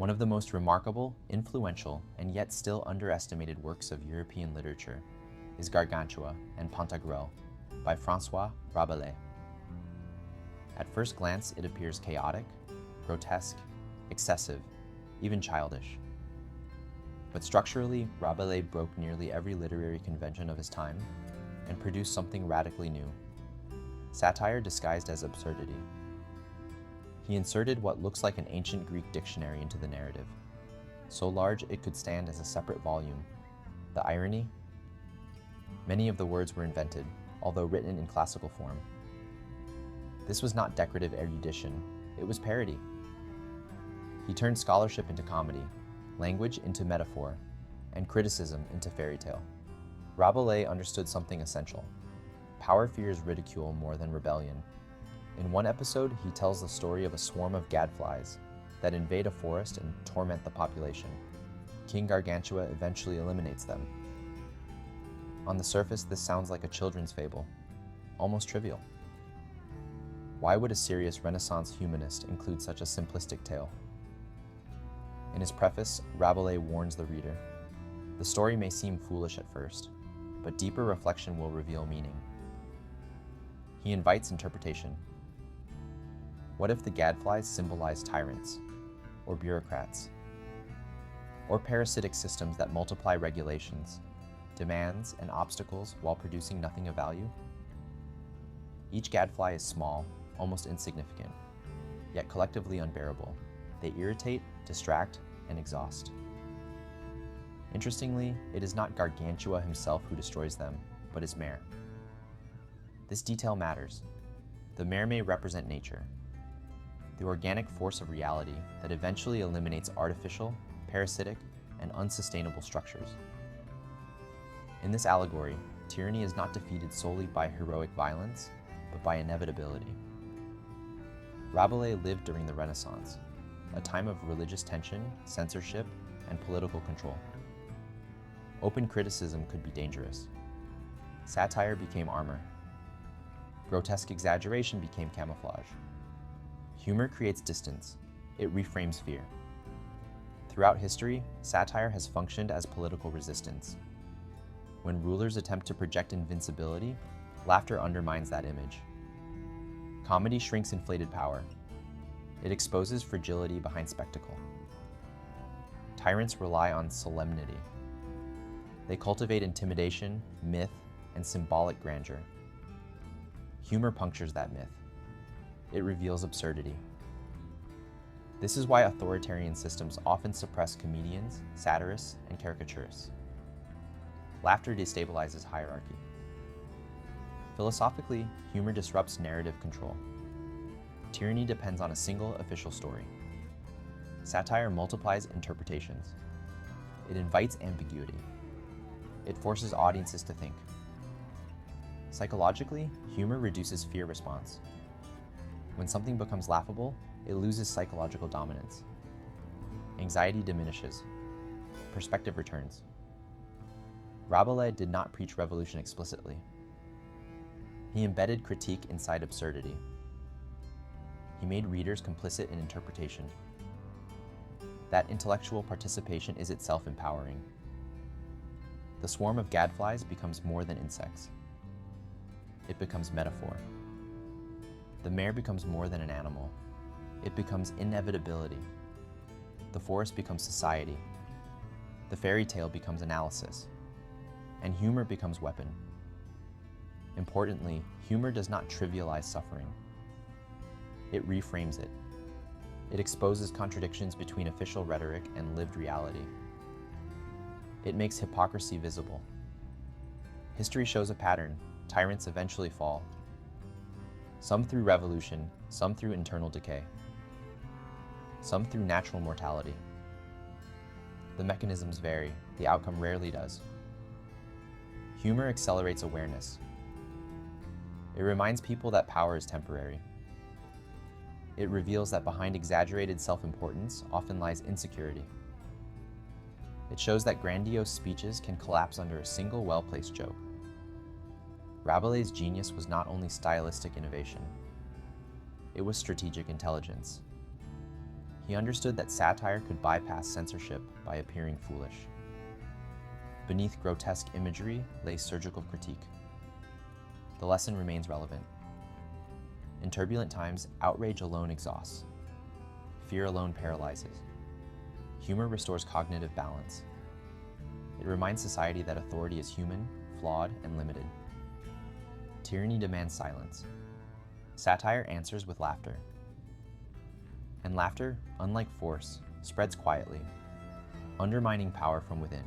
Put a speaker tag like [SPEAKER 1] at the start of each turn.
[SPEAKER 1] One of the most remarkable, influential, and yet still underestimated works of European literature is Gargantua and Pantagruel by François Rabelais. At first glance, it appears chaotic, grotesque, excessive, even childish. But structurally, Rabelais broke nearly every literary convention of his time and produced something radically new: satire disguised as absurdity. He inserted what looks like an ancient Greek dictionary into the narrative, so large it could stand as a separate volume. The irony? Many of the words were invented, although written in classical form. This was not decorative erudition, it was parody. He turned scholarship into comedy, language into metaphor, and criticism into fairy tale. Rabelais understood something essential. Power fears ridicule more than rebellion. In one episode, he tells the story of a swarm of gadflies that invade a forest and torment the population. King Gargantua eventually eliminates them. On the surface, this sounds like a children's fable, almost trivial. Why would a serious Renaissance humanist include such a simplistic tale? In his preface, Rabelais warns the reader. The story may seem foolish at first, but deeper reflection will reveal meaning. He invites interpretation. What if the gadflies symbolize tyrants, or bureaucrats, or parasitic systems that multiply regulations, demands, and obstacles while producing nothing of value? Each gadfly is small, almost insignificant, yet collectively unbearable. They irritate, distract, and exhaust. Interestingly, it is not Gargantua himself who destroys them, but his mare. This detail matters. The mare may represent nature, the organic force of reality that eventually eliminates artificial, parasitic, and unsustainable structures. In this allegory, tyranny is not defeated solely by heroic violence, but by inevitability. Rabelais lived during the Renaissance, a time of religious tension, censorship, and political control. Open criticism could be dangerous. Satire became armor. Grotesque exaggeration became camouflage. Humor creates distance. It reframes fear. Throughout history, satire has functioned as political resistance. When rulers attempt to project invincibility, laughter undermines that image. Comedy shrinks inflated power. It exposes fragility behind spectacle. Tyrants rely on solemnity. They cultivate intimidation, myth, and symbolic grandeur. Humor punctures that myth. It reveals absurdity. This is why authoritarian systems often suppress comedians, satirists, and caricaturists. Laughter destabilizes hierarchy. Philosophically, humor disrupts narrative control. Tyranny depends on a single official story. Satire multiplies interpretations. It invites ambiguity. It forces audiences to think. Psychologically, humor reduces fear response. When something becomes laughable, it loses psychological dominance. Anxiety diminishes. Perspective returns. Rabelais did not preach revolution explicitly. He embedded critique inside absurdity. He made readers complicit in interpretation. That intellectual participation is itself empowering. The swarm of gadflies becomes more than insects. It becomes metaphor. The mare becomes more than an animal. It becomes inevitability. The forest becomes society. The fairy tale becomes analysis. And humor becomes weapon. Importantly, humor does not trivialize suffering. It reframes it. It exposes contradictions between official rhetoric and lived reality. It makes hypocrisy visible. History shows a pattern. Tyrants eventually fall. Some through revolution, some through internal decay. Some through natural mortality. The mechanisms vary, the outcome rarely does. Humor accelerates awareness. It reminds people that power is temporary. It reveals that behind exaggerated self-importance often lies insecurity. It shows that grandiose speeches can collapse under a single well-placed joke. Rabelais' genius was not only stylistic innovation, it was strategic intelligence. He understood that satire could bypass censorship by appearing foolish. Beneath grotesque imagery lay surgical critique. The lesson remains relevant. In turbulent times, outrage alone exhausts. Fear alone paralyzes. Humor restores cognitive balance. It reminds society that authority is human, flawed, and limited. Tyranny demands silence. Satire answers with laughter. And laughter, unlike force, spreads quietly, undermining power from within.